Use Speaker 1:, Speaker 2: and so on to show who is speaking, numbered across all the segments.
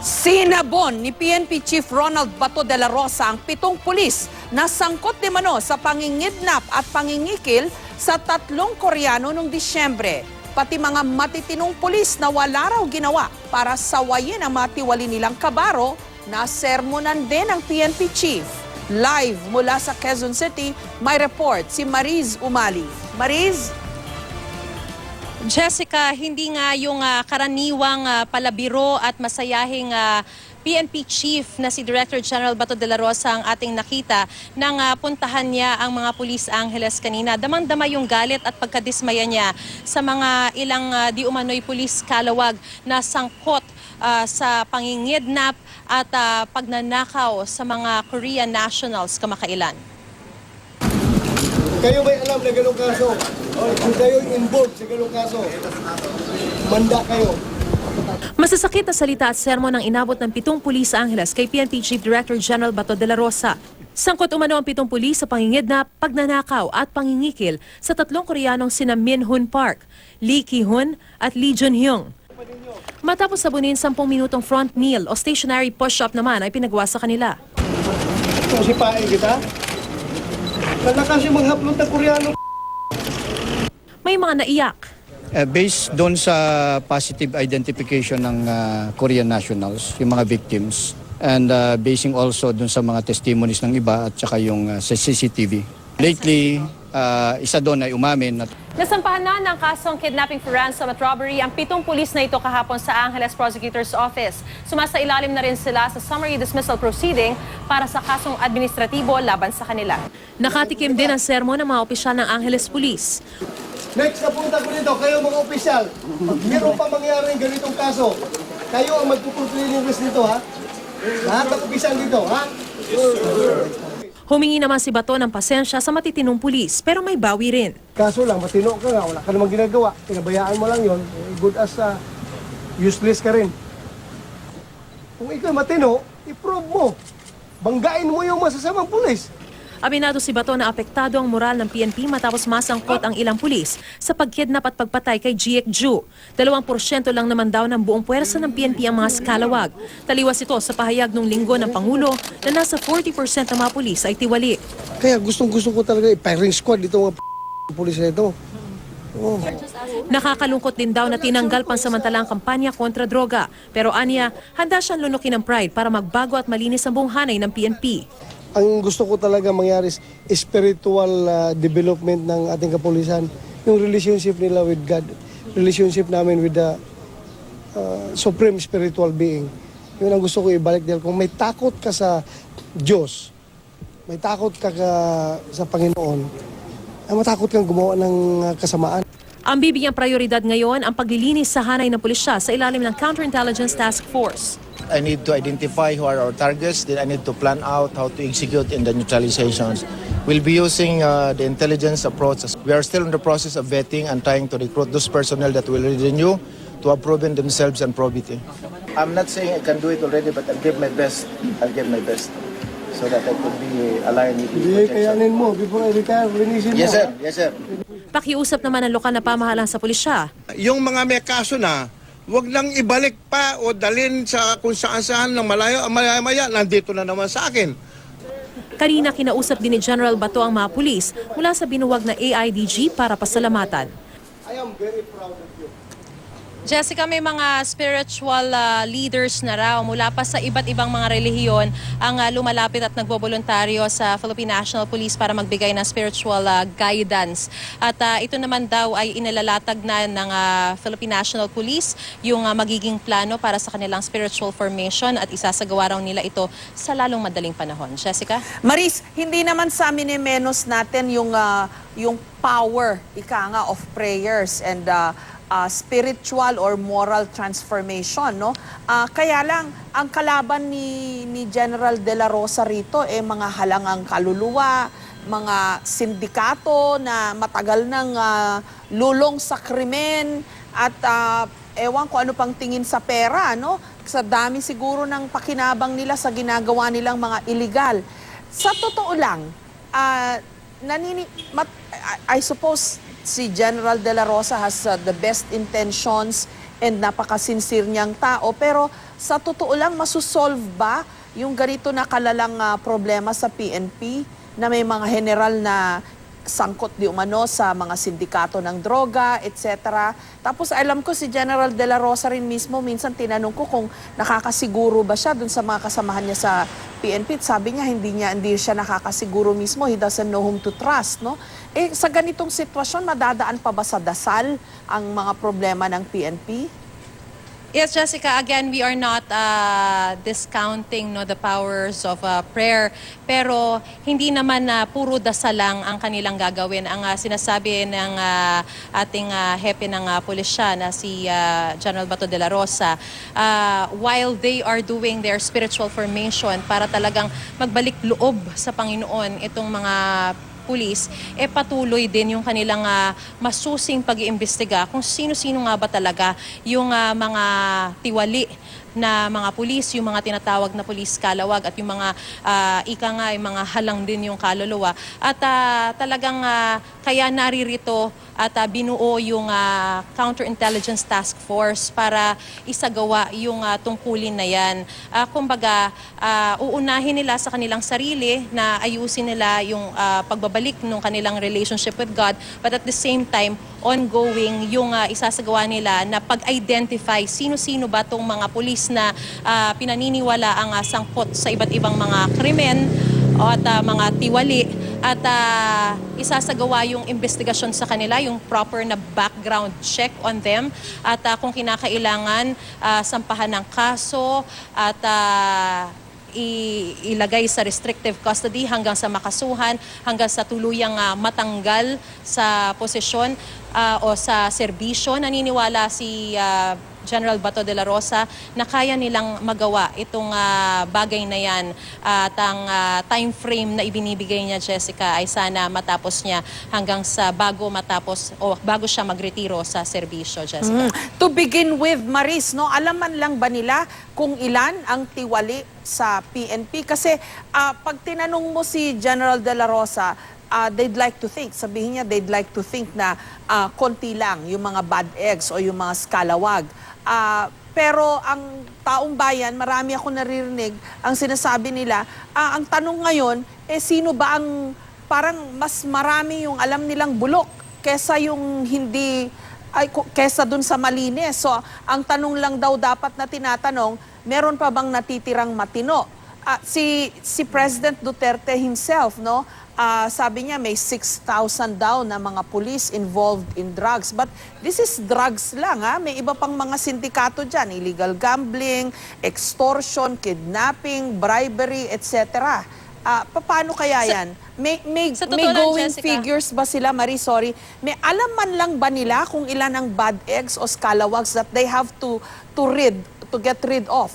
Speaker 1: Sinabon ni PNP Chief Ronald Bato de la Rosa ang 7 pulis na sangkot di mano sa pangingidnap at pangingikil sa 3 Koreano noong Disyembre. Pati mga matitinong pulis na wala raw ginawa para sawayin ang matiwali nilang kabaro na sermonan din ng PNP Chief. Live mula sa Quezon City, may report si Mariz Umali. Mariz?
Speaker 2: Jessica, hindi nga yung karaniwang palabiro at masayahing PNP Chief na si Director General Bato de la Rosa ang ating nakita nang puntahan niya ang mga Police Angeles kanina. Damang-dama yung galit at pagkadismaya niya sa mga ilang di umano'y pulis kalawag na sangkot sa pangingidnap at pagnanakaw sa mga Korean nationals kamakailan.
Speaker 3: Kayo may alam na ganong kaso? Kung kayo involved sa ganong kaso, manda kayo.
Speaker 2: Masasakit na salita at sermon ang inabot ng 7 Police Angeles kay PNP Chief Director General Bato de la Rosa. Sangkot umano ang 7 pulis sa pangingidnap, pagnanakaw at pangingikil sa 3 Koreanong sina Min Hoon Park, Lee Ki-hoon at Lee Jun-hyung. Matapos sabunin 10 minutong front kneel o stationary push-up naman ay pinagawa sa kanila.
Speaker 3: Kung sipain kita, nalakas yung mga haplot ng Koreano.
Speaker 2: May mga naiyak.
Speaker 4: Based doon sa positive identification ng Korean nationals, yung mga victims, and basing also doon sa mga testimonies ng iba at saka yung sa CCTV. Lately, isa doon ay umamin.
Speaker 2: Nasampahan na ng kasong kidnapping for ransom at robbery ang 7 pulis na ito kahapon sa Angeles Prosecutor's Office. Sumasailalim na rin sila sa summary dismissal proceeding para sa kasong administratibo laban sa kanila. Nakatikim din ang sermon ng mga opisyal ng Angeles Police.
Speaker 3: Next na punta ko dito, kayo mga opisyal, pag meron pa mangyaring ganitong kaso, kayo ang magpupulpilin risk nito, ha? Lahat ng opisyal dito, ha?
Speaker 2: Humingi naman si Bato ng pasensya sa matitinong pulis pero may bawi rin.
Speaker 3: Kaso lang, matino ka nga, wala ka namang ginagawa, pinabayaan mo lang yon, good as useless ka rin. Kung ikaw matino, i-prove mo. Banggain mo yung masasamang pulis.
Speaker 2: Aminado si Bato na apektado ang moral ng PNP matapos masangkot ang ilang pulis sa pagkidnap at pagpatay kay Jiek Ju. 2% lang naman daw ng buong puwersa ng PNP ang mga skalawag. Taliwas ito sa pahayag nung linggo ng Pangulo na nasa 40% ng mga pulis ay tiwali.
Speaker 3: Kaya gustong-gusto ko talaga i-firing squad dito mga pulis na ito. Oh.
Speaker 2: Nakakalungkot din daw na tinanggal pansamantalang kampanya kontra droga. Pero aniya, handa siyang lunukin ng pride para magbago at malinis ang buong hanay ng PNP.
Speaker 3: Ang gusto ko talaga mangyari is spiritual development ng ating kapulisan. Yung relationship nila with God, relationship namin with the supreme spiritual being. Yun ang gusto ko ibalik dahil kung may takot ka sa Diyos, may takot ka sa Panginoon, ay matakot kang gumawa ng kasamaan.
Speaker 2: Ang bibigyang prioridad ngayon ang paglilinis sa hanay ng pulisya sa ilalim ng Counterintelligence Task Force.
Speaker 5: I need to identify who are our targets, then I need to plan out how to execute in the neutralizations. We'll be using the intelligence approach. We are still in the process of vetting and trying to recruit those personnel that will renew to have proven themselves and probity. I'm not saying I can do it already, but I'll give my best. I'll give my best so that I could be aligned with the
Speaker 3: Hindi kayanin mo, before I retire, linisin mo.
Speaker 5: Yes, sir. Yes, sir.
Speaker 2: Pakiusap naman ng lokal na pamahalaan sa pulisya.
Speaker 6: Yung mga may kaso na, wag lang ibalik pa o dalhin sa kung saan-saan ng malayo, maya-maya, nandito na naman sa akin.
Speaker 2: Kanina kinausap din ni General Bato ang mga pulis mula sa binuwag na AIDG para pasalamatan.
Speaker 3: I am very proud of you.
Speaker 2: Jessica, may mga spiritual leaders na raw mula pa sa iba't ibang mga relihiyon ang lumalapit at nagboboluntaryo sa Philippine National Police para magbigay ng spiritual guidance. At ito naman daw ay inalalatag na ng Philippine National Police yung magiging plano para sa kanilang spiritual formation at isasagawa raw nila ito sa lalong madaling panahon. Jessica?
Speaker 1: Maris, hindi naman sa amin menos natin yung power, ika nga, of prayers and spiritual or moral transformation, no? Kaya lang, ang kalaban ni General De La Rosa rito, mga halangang kaluluwa, mga sindikato na matagal nang lulong sa krimen, at ewan ko ano pang tingin sa pera, no? Sa dami siguro ng pakinabang nila sa ginagawa nilang mga illegal. Sa totoo lang, I suppose si General De La Rosa has the best intentions and napaka-sincere niyang tao, pero sa totoo lang, masusolve ba yung ganito na kalalang problema sa PNP na may mga general na sangkot di umano sa mga sindikato ng droga, etc. Tapos alam ko si General De La Rosa rin mismo, minsan tinanong ko kung nakakasiguro ba siya dun sa mga kasamahan niya sa PNP. Sabi niya hindi siya nakakasiguro mismo. He doesn't know whom to trust, no? Sa ganitong sitwasyon, madadaan pa ba sa dasal ang mga problema ng PNP?
Speaker 2: Yes, Jessica, again, we are not discounting the powers of prayer, pero hindi naman puro dasal lang ang kanilang gagawin. Ang sinasabi ng ating hepe ng pulisya na si General Bato de la Rosa, while they are doing their spiritual formation para talagang magbalik loob sa Panginoon itong mga pulis, patuloy din yung kanilang masusing pag-iimbestiga kung sino-sino nga ba talaga yung mga tiwali na mga pulis, yung mga tinatawag na pulis kalawag at yung mga yung mga halang din yung kaluluwa. At talagang kaya naririto at binuo yung Counterintelligence Task Force para isagawa yung tungkulin na yan. Kumbaga, uunahin nila sa kanilang sarili na ayusin nila yung pagbabalik ng kanilang relationship with God, but at the same time, ongoing yung isasagawa nila na pag-identify sino-sino ba tong mga pulis na pinaniniwala ang sangkot sa iba't ibang mga krimen at mga tiwali at isasagawa yung investigasyon sa kanila, yung proper na background check on them at kung kinakailangan sampahan ng kaso at ilagay sa restrictive custody hanggang sa makasuhan, hanggang sa tuluyang matanggal sa posisyon o sa serbisyo. Naniniwala si General Bato de la Rosa na kaya nilang magawa itong bagay na yan at ang time frame na ibinibigay niya, Jessica, ay sana matapos niya hanggang sa bago matapos o bago siya magretiro sa serbisyo, Jessica.
Speaker 1: To begin with, Maris, no, alam man lang ba nila kung ilan ang tiwali sa PNP? Kasi pag tinanong mo si General De La Rosa, they'd like to think, sabihin niya, they'd like to think na konti lang yung mga bad eggs o yung mga skalawag. Pero ang taong bayan, marami ako naririnig, ang sinasabi nila, ang tanong ngayon, sino ba ang parang mas marami yung alam nilang bulok kesa yung hindi, kesa dun sa malinis. So, ang tanong lang daw dapat na tinatanong, meron pa bang natitirang matino? Si President Duterte himself, no? Sabi niya may 6,000 daw na mga police involved in drugs. But this is drugs lang, ha? May iba pang mga sindikato dyan. Illegal gambling, extortion, kidnapping, bribery, etc. Paano kaya yan? May
Speaker 2: totoo lang,
Speaker 1: going
Speaker 2: Jessica,
Speaker 1: figures ba sila, Marie? Sorry. May alam man lang ba nila kung ilan ang bad eggs o scalawags that they have to get rid of?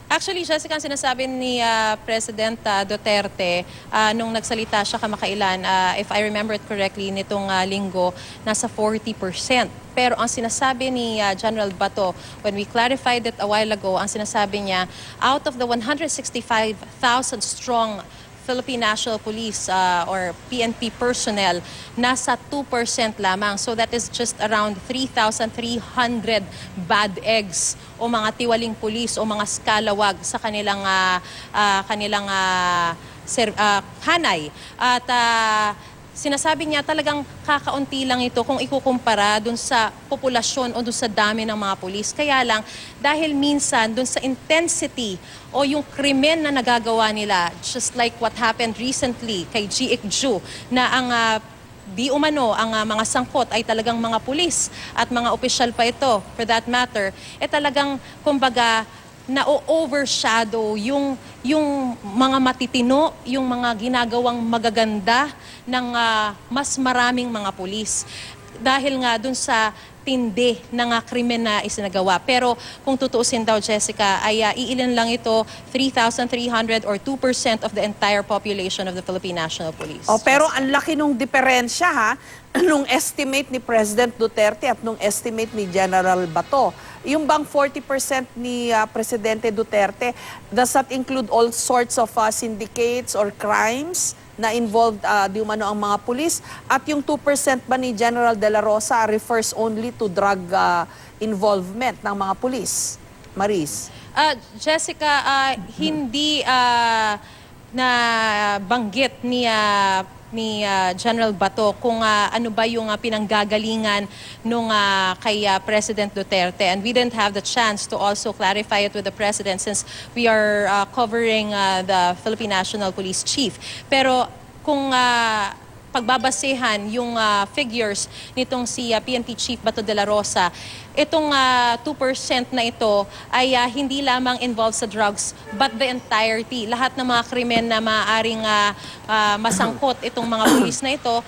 Speaker 2: Actually, Jessica, ang sinasabi ni President Duterte nung nagsalita siya kamakailan, if I remember it correctly, nitong linggo, nasa 40%. Pero ang sinasabi ni General Bato, when we clarified it a while ago, ang sinasabi niya, out of the 165,000 strong Philippine National Police or PNP personnel, nasa 2% lamang. So that is just around 3,300 bad eggs o mga tiwaling pulis o mga skalawag sa kanilang hanay. At sinasabi niya talagang kakaunti lang ito kung ikukumpara dun sa populasyon o dun sa dami ng mga pulis. Kaya lang, dahil minsan dun sa intensity o yung krimen na nagagawa nila, just like what happened recently kay G.Ic Ju, na ang di umano ang mga sangkot ay talagang mga pulis at mga opisyal pa ito, for that matter, talagang kumbaga na-overshadow yung mga matitino, yung mga ginagawang magaganda ng mas maraming mga pulis. Dahil nga dun sa tindi ng krimen na isinagawa. Pero kung tutuusin daw, Jessica, ay iilan lang ito, 3,300 or 2% of the entire population of the Philippine National Police.
Speaker 1: Pero ang laki nung diferensya, ha, nung estimate ni President Duterte at nung estimate ni General Bato. Yung bang 40% ni Presidente Duterte, does that include all sorts of syndicates or crimes na involved di umano ang mga pulis? At yung 2% ba ni General De La Rosa refers only to drug involvement ng mga pulis? Maris?
Speaker 2: Jessica, hindi na banggit ni General Bato kung ano ba yung pinanggagalingan nung kay President Duterte, and we didn't have the chance to also clarify it with the President since we are covering the Philippine National Police Chief. Pero kung pagbabasehan yung figures nitong si PNP Chief Bato de la Rosa, itong 2% na ito ay hindi lamang involved sa drugs but the entirety. Lahat ng mga krimen na maaaring masangkot itong mga pulis na ito.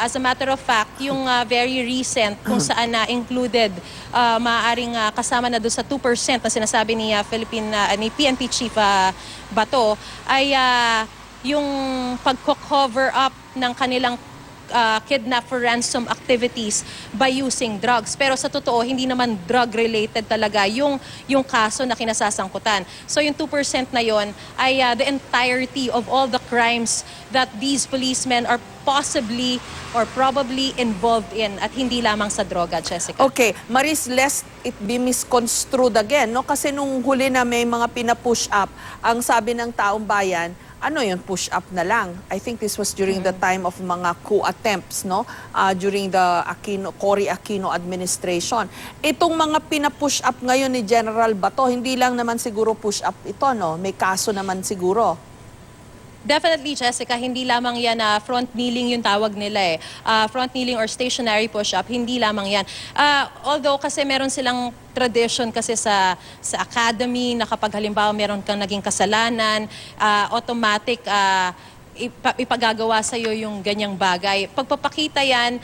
Speaker 2: As a matter of fact, yung very recent kung saan na included, maaaring kasama na doon sa 2% na sinasabi ni PNP Chief Bato ay yung pagko-cover up ng kanilang kidnap for ransom activities by using drugs. Pero sa totoo, hindi naman drug-related talaga yung kaso na kinasasangkutan. So yung 2% na yon ay the entirety of all the crimes that these policemen are possibly or probably involved in, at hindi lamang sa droga, Jessica.
Speaker 1: Okay, Maris, lest it be misconstrued again, no? Kasi nung huli na may mga pina-push up, ang sabi ng taong bayan, ano yun, push up na lang. I think this was during the time of mga coup attempts, no? During the Cory Aquino administration. Itong mga pina-push up ngayon ni General Bato, hindi lang naman siguro push up ito, no? May kaso naman siguro.
Speaker 2: Definitely, Jessica, hindi lamang yan front kneeling yung tawag nila eh. Front kneeling or stationary push-up, hindi lamang yan. Although kasi meron silang tradition kasi sa academy na kapag halimbawa meron kang naging kasalanan, automatic ipagagawa sa iyo yung ganyang bagay. Pagpapakita yan,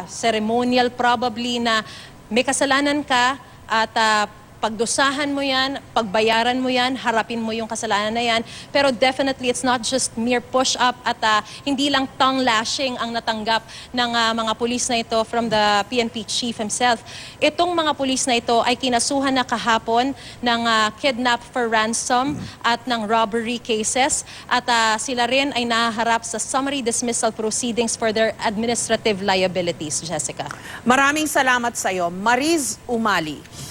Speaker 2: ceremonial probably na may kasalanan ka at pagdusahan mo yan, pagbayaran mo yan, harapin mo yung kasalanan na yan. Pero definitely, it's not just mere push-up at hindi lang tongue lashing ang natanggap ng mga pulis na ito from the PNP chief himself. Itong mga pulis na ito ay kinasuhan na kahapon ng kidnap for ransom at ng robbery cases. At sila rin ay nahaharap sa summary dismissal proceedings for their administrative liabilities, Jessica.
Speaker 1: Maraming salamat sa iyo, Mariz Umali.